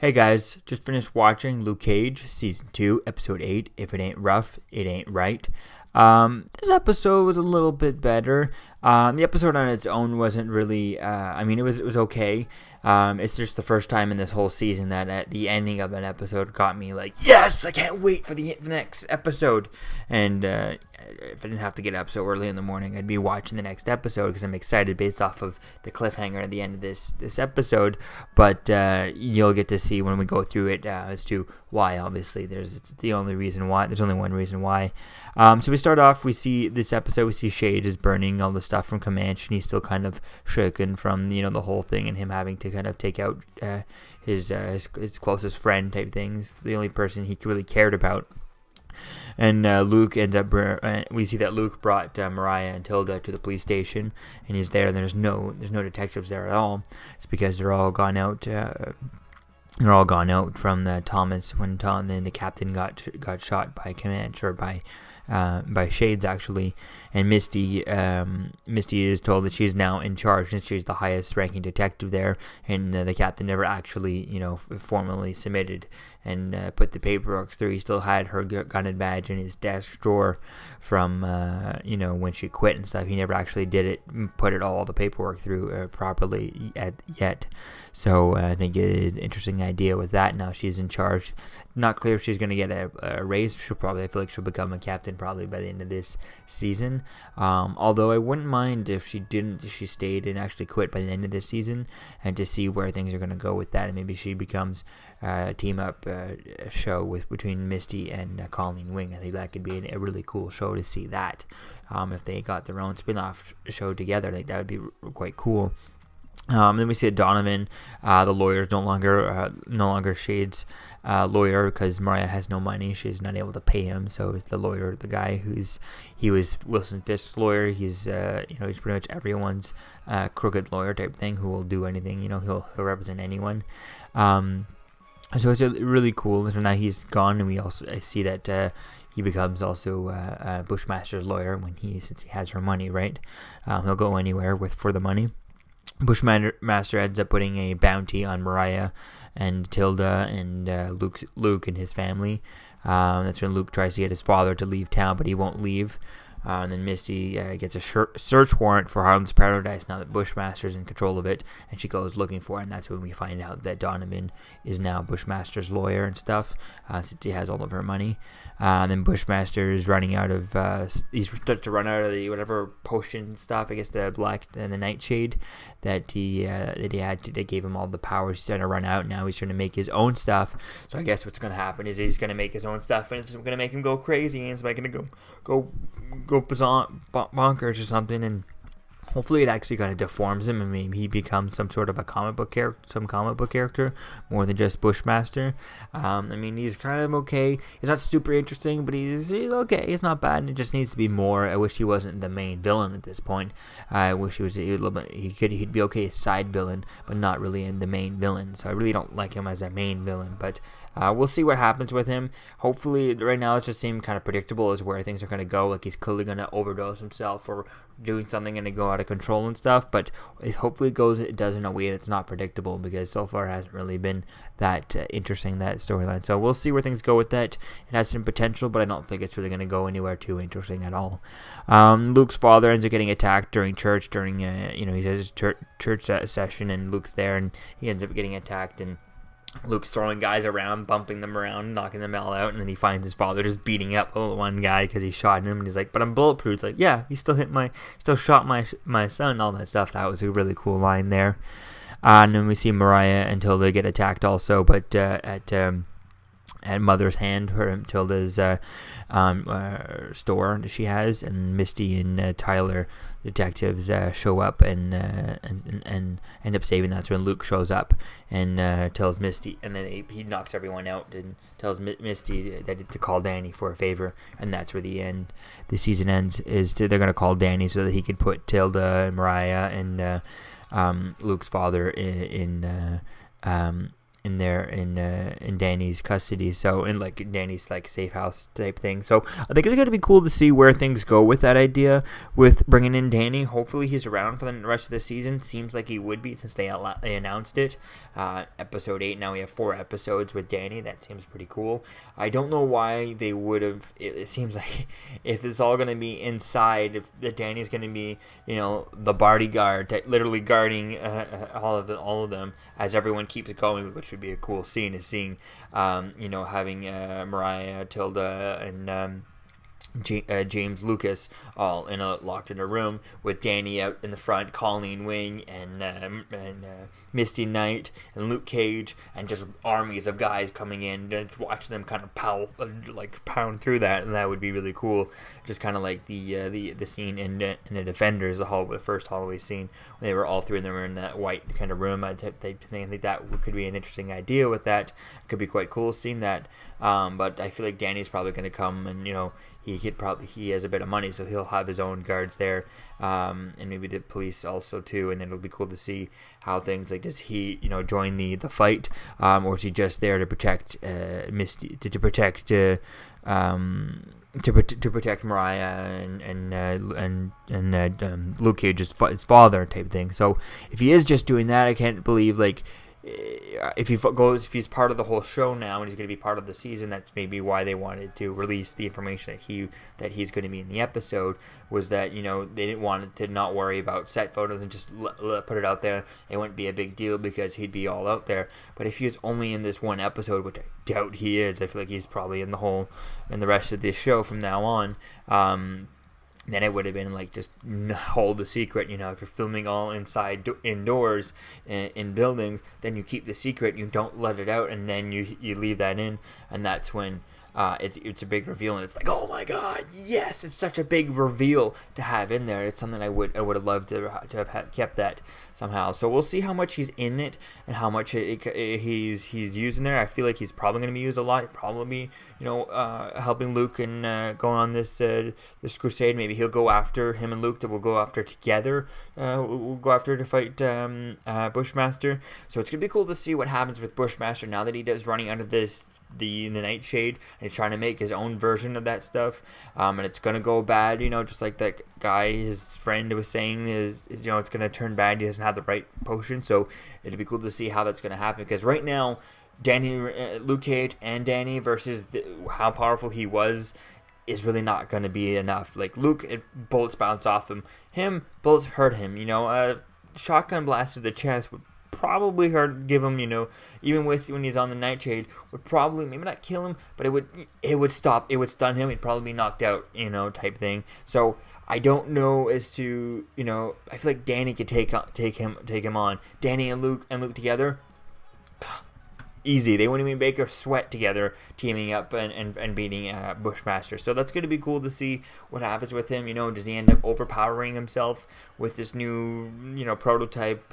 Hey guys, just finished watching Luke Cage Season 2, Episode 8, If It Ain't Rough, It Ain't Right. This episode was a little bit better. The episode on its own wasn't really, it was okay. It's just the first time in this whole season that at the ending of an episode got me like, yes, I can't wait for the next episode. And if I didn't have to get up so early in the morning, I'd be watching the next episode because I'm excited based off of the cliffhanger at the end of this episode. But you'll get to see when we go through it as to why. Obviously, it's the only reason why. There's only one reason why. So we start off. We see this episode. We see Shade is burning all the stuff from Comanche, and he's still kind of shaken from the whole thing and him having to kind of take out his closest friend type things. The only person he really cared about. And Luke ends up. We see that Luke brought Mariah and Tilda to the police station, and he's there. And there's no detectives there at all. It's because they're all gone out. They're all gone out from the Thomas when then the captain got shot by Comanche or by Shades actually, and Misty is told that she's now in charge and she's the highest ranking detective there, and the captain never actually formally submitted and put the paperwork through. He still had her gunnery badge in his desk drawer from when she quit and stuff. He never actually did it, put all the paperwork through properly yet. So I think it is an interesting idea with that. Now she's in charge. Not clear if she's going to get a raise. I feel like she'll become a captain probably by the end of this season. Although I wouldn't mind if she stayed and actually quit by the end of this season, and to see where things are going to go with that. And maybe she becomes a team up show between Misty and Colleen Wing. I think that could be a really cool show to see that. If they got their own spin-off show together, I think that would be quite cool. Then we see that Donovan, the lawyer, is no longer Shade's lawyer because Mariah has no money. She's not able to pay him. So the lawyer, the guy he was Wilson Fisk's lawyer. He's he's pretty much everyone's crooked lawyer type thing who will do anything. He'll represent anyone. So it's really cool. So now he's gone, and I see that he becomes also Bushmaster's lawyer since he has her money, right? He'll go anywhere for the money. Bushmaster ends up putting a bounty on Mariah and Tilda and Luke and his family. That's when Luke tries to get his father to leave town, but he won't leave. And then Misty gets a search warrant for Harlem's Paradise now that Bushmaster's in control of it, and she goes looking for it, and that's when we find out that Donovan is now Bushmaster's lawyer and stuff, since he has all of her money. And then Bushmaster is running out of, he's started to run out of the whatever potion stuff, I guess the black and the nightshade that he had that gave him all the powers. He's starting to run out. Now he's trying to make his own stuff. So I guess what's going to happen is he's going to make his own stuff, and it's going to make him go crazy, and it's going to go bonkers or something, and hopefully it actually kind of deforms him, and maybe he becomes some sort of a comic book character more than just Bushmaster. He's kind of okay. He's not super interesting, but he's okay. He's not bad. It just needs to be more. I wish he wasn't the main villain at this point. I wish he was a little bit. He'd be okay as side villain, but not really in the main villain. So I really don't like him as a main villain, but we'll see what happens with him. Hopefully, right now it just seems kind of predictable as where things are going to go. Like he's clearly going to overdose himself or doing something and to go out of control and stuff. But hopefully it does in a way that's not predictable, because so far it hasn't really been that interesting, that storyline. So we'll see where things go with that. It has some potential, but I don't think it's really going to go anywhere too interesting at all. Luke's father ends up getting attacked during church. He has his church session, and Luke's there, and he ends up getting attacked, and Luke's throwing guys around, bumping them around, knocking them all out, and then he finds his father just beating up one guy because he shot him, and he's like, "But I'm bulletproof." It's like, "Yeah, he still shot my son," all that stuff. That was a really cool line there. And then we see Mariah and Tilda get attacked also, but at Mother's Hand, Tilda's store that she has, and Misty and Tyler detectives show up and end up saving. That's when Luke shows up and tells Misty, and then he knocks everyone out and tells Misty to call Danny for a favor, and that's where the season ends. They're going to call Danny so that he could put Tilda and Mariah and Luke's father in in Danny's custody, so in like Danny's like safe house type thing. So I think it's gonna be cool to see where things go with that idea with bringing in Danny. Hopefully he's around for the rest of the season. Seems like he would be since they announced it. Episode 8. Now we have 4 episodes with Danny. That seems pretty cool. I don't know why they would have. It seems like if it's all gonna be inside, if the Danny's gonna be the bodyguard that literally guarding all of them as everyone keeps going, which would be a cool scene, is seeing having Mariah, Tilda, and James Lucas all locked in a room with Danny out in the front, Colleen Wing and Misty Knight and Luke Cage, and just armies of guys coming in and watch them kind of pound through that, and that would be really cool. Just kind of like the scene in the Defenders, the first hallway scene when they were all three of them were in that white kind of room. I think that could be an interesting idea with that. It could be quite cool seeing that. But I feel like Danny's probably going to come, and he has a bit of money, so he'll have his own guards there, and maybe the police also too. And then it'll be cool to see how things like, does he join the fight, or is he just there to protect Misty, to protect Mariah and Luke Cage's father type thing. So if he is just doing that, I can't believe if he's part of the whole show now and he's going to be part of the season. That's maybe why they wanted to release the information that he's going to be in the episode, was that they didn't want to not worry about set photos and just put it out there. It wouldn't be a big deal because he'd be all out there. But if he was only in this one episode, which I doubt he is, I feel like he's probably in the rest of this show from now on. Then it would have been like, just hold the secret. If you're filming all indoors in buildings, then you keep the secret, you don't let it out, and then you leave that in, and that's when it's a big reveal, and it's like, oh my god, yes, it's such a big reveal to have in there. It's something I would have loved to have kept that somehow. So we'll see how much he's in it and how much he's using there. I feel like he's probably going to be used a lot. Probably helping Luke and going on this crusade. Maybe him and Luke will go after together. We'll go after to fight Bushmaster. So it's gonna be cool to see what happens with Bushmaster now that he does running out of the Nightshade, and he's trying to make his own version of that stuff, and it's gonna go bad, just like that guy, his friend, was saying, is it's gonna turn bad. He doesn't have the right potion, so it'd be cool to see how that's gonna happen, because right now Luke Cage and Danny versus how powerful he was is really not going to be enough. Like Luke, bullets bounce off him, bullets hurt him. Shotgun blast to the chest would probably give him, even when he's on the Nightshade, would probably maybe not kill him, but it would stun him. He'd probably be knocked out, type thing. So I don't know as to, I feel like Danny could take him on. Danny and Luke together, easy. They wouldn't even make a sweat together, teaming up and beating Bushmaster. So that's going to be cool to see what happens with him. Does he end up overpowering himself with this new, prototype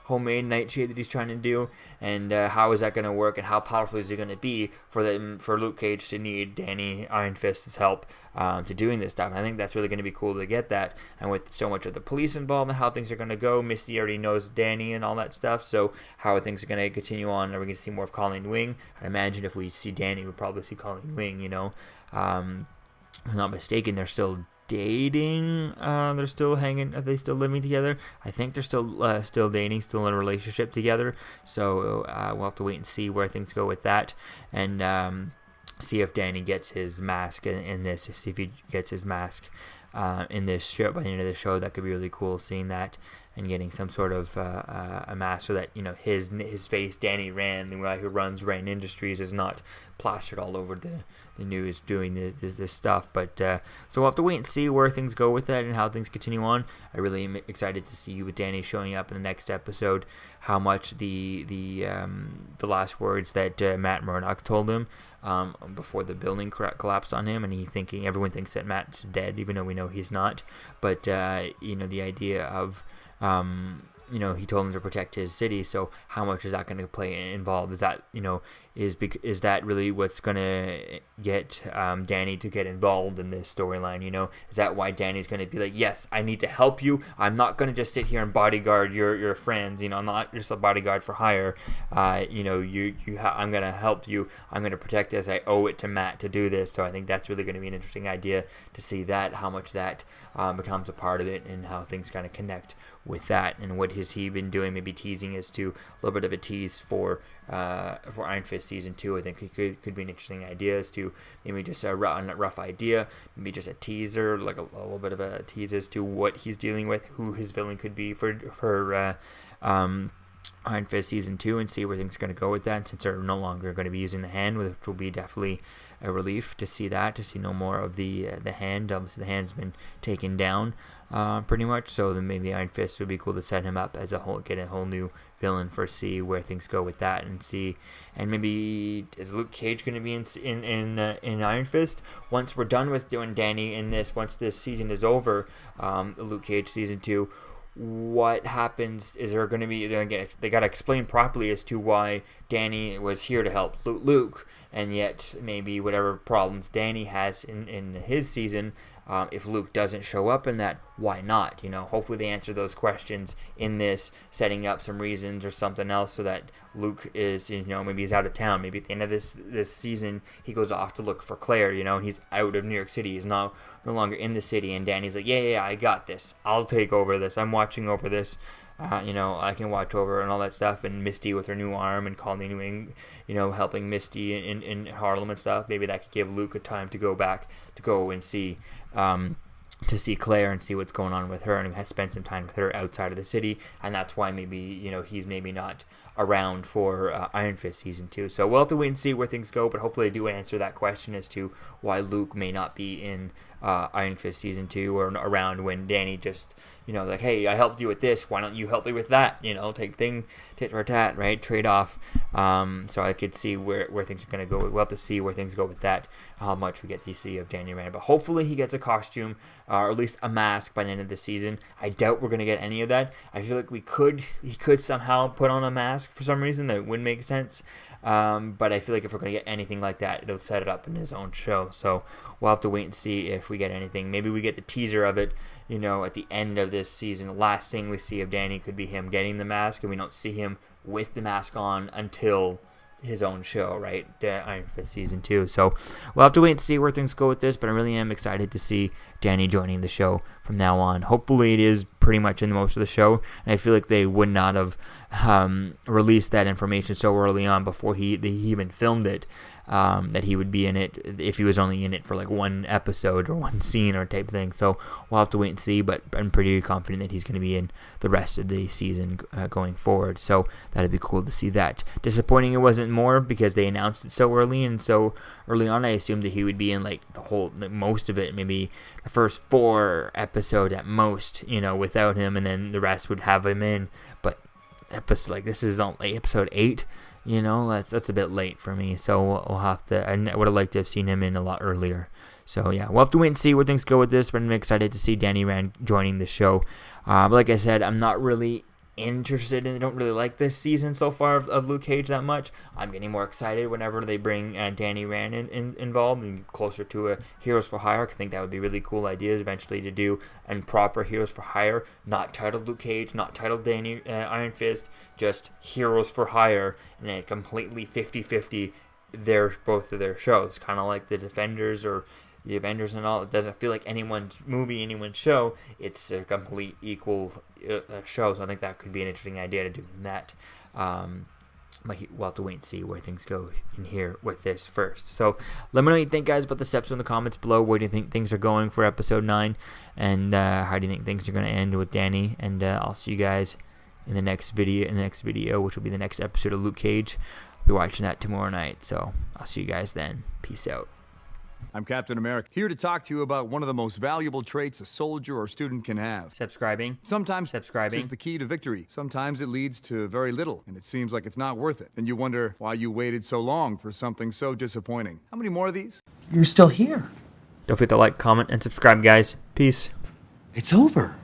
homemade Nightshade that he's trying to do? And how is that going to work? And how powerful is he going to be for Luke Cage to need Danny Iron Fist's help to doing this stuff? And I think that's really going to be cool to get that. And with so much of the police involved and how things are going to go, Misty already knows Danny and all that stuff. So how are things going to continue on? Are we going to see more of Colleen Wing? I imagine if we see Danny, we'll probably see Colleen Wing. If I'm not mistaken, they're still dating. They're still hanging. Are they still living together? I think they're still dating, still in a relationship together. So we'll have to wait and see where things go with that, and see if Danny gets his mask in this. See if he gets his mask in this show by the end of the show. That could be really cool, seeing that and getting some sort of a mask so that his face, Danny Rand, the guy who runs Rand Industries, is not plastered all over the news doing this stuff. But so we'll have to wait and see where things go with that and how things continue on. I really am excited to see you with Danny showing up in the next episode. How much the last words that Matt Murdock told him before the building collapsed on him, and everyone thinks that Matt's dead, even though we know he's not. But the idea of he told him to protect his city, so how much is that going to play involved? Is that, is that really what's gonna get Danny to get involved in this storyline? Is that why Danny's gonna be like, yes, I need to help you. I'm not gonna just sit here and bodyguard your friends. I'm not just a bodyguard for hire. I'm gonna help you. I'm gonna protect this. I owe it to Matt to do this. So I think that's really gonna be an interesting idea to see that, how much that becomes a part of it, and how things kind of connect with that, and what has he been doing, maybe teasing as to a little bit of a tease for Iron Fist season 2. I think it could be an interesting idea as to maybe just a rough idea, maybe just a teaser, like a little bit of a tease as to what he's dealing with, who his villain could be for Iron Fist season 2, and see where things are going to go with that, since they're no longer going to be using the hand, which will be definitely a relief to see no more of the hand. Obviously the hand's been taken down pretty much, so then maybe Iron Fist would be cool to set him up as get a whole new villain for, see where things go with that, and maybe is Luke Cage going to be in Iron Fist once we're done with doing Danny in this, once this season is over, Luke Cage season 2. What happens? Is there going to be? They got to explain properly as to why Danny was here to help Luke, and yet maybe whatever problems Danny has in his season, if Luke doesn't show up in that, why not? Hopefully they answer those questions in this, setting up some reasons or something else, so that Luke is, maybe he's out of town. Maybe at the end of this season, he goes off to look for Claire, and he's out of New York City. He's no longer in the city, and Danny's like, yeah, I got this. I'll take over this. I'm watching over this. I can watch over and all that stuff, and Misty with her new arm, and continuing, helping Misty in Harlem and stuff. Maybe that could give Luke a time to go and see, to see Claire and see what's going on with her, and has spent some time with her outside of the city, and that's why maybe, he's maybe not around for Iron Fist season 2. So we'll have to wait and see where things go, but hopefully they do answer that question as to why Luke may not be in Iron Fist season 2, or around when Danny just, like, hey, I helped you with this, why don't you help me with that? Take tit for tat, right? Trade off. So I could see where things are going to go. We'll have to see where things go with that, how much we get to see of Danny Rand. But hopefully he gets a costume, or at least a mask by the end of the season. I doubt we're going to get any of that. I feel like he could somehow put on a mask for some reason that would make sense. But I feel like if we're going to get anything like that, it'll set it up in his own show. So we'll have to wait and see if we get anything. Maybe we get the teaser of it, at the end of this season. The last thing we see of Danny could be him getting the mask, and we don't see him with the mask on until his own show, right? Iron Fist season 2. So we'll have to wait and see where things go with this, but I really am excited to see Danny joining the show from now on. Hopefully it is pretty much in most of the show, and I feel like they would not have released that information so early on before he even filmed it, that he would be in it if he was only in it for like one episode or one scene or type thing. So we'll have to wait and see, but I'm pretty confident that he's going to be in the rest of the season going forward. So that'd be cool to see that. Disappointing it wasn't more, because they announced it so early, and so early on I assumed that he would be in like most of it, maybe the first 4 episodes at most, without him, and then the rest would have him in. But this is only episode 8. That's a bit late for me, so we'll have to. I would have liked to have seen him in a lot earlier. So yeah, we'll have to wait and see where things go with this, but I'm excited to see Danny Rand joining the show. But like I said, I'm not really interested in. I don't really like this season so far of Luke Cage that much. I'm getting more excited whenever they bring Danny Rand involved, and closer to a Heroes for Hire. I think that would be really cool ideas eventually to do, and proper Heroes for Hire, not titled Luke Cage, not titled Danny Iron Fist, just Heroes for Hire, and a completely 50-50 both of their shows, kind of like the Defenders or the Avengers and all. It doesn't feel like anyone's movie, anyone's show. It's a complete equal show, so I think that could be an interesting idea to do that. But we'll have to wait and see where things go in here with this first. So let me know what you think, guys, about this episode in the comments below. Where do you think things are going for episode 9? And how do you think things are going to end with Danny? And I'll see you guys in the next video, which will be the next episode of Luke Cage. I'll be watching that tomorrow night. So I'll see you guys then. Peace out. I'm Captain America, here to talk to you about one of the most valuable traits a soldier or student can have. Subscribing. Sometimes subscribing is the key to victory. Sometimes it leads to very little, and it seems like it's not worth it. And you wonder why you waited so long for something so disappointing. How many more of these? You're still here. Don't forget to like, comment, and subscribe, guys. Peace. It's over.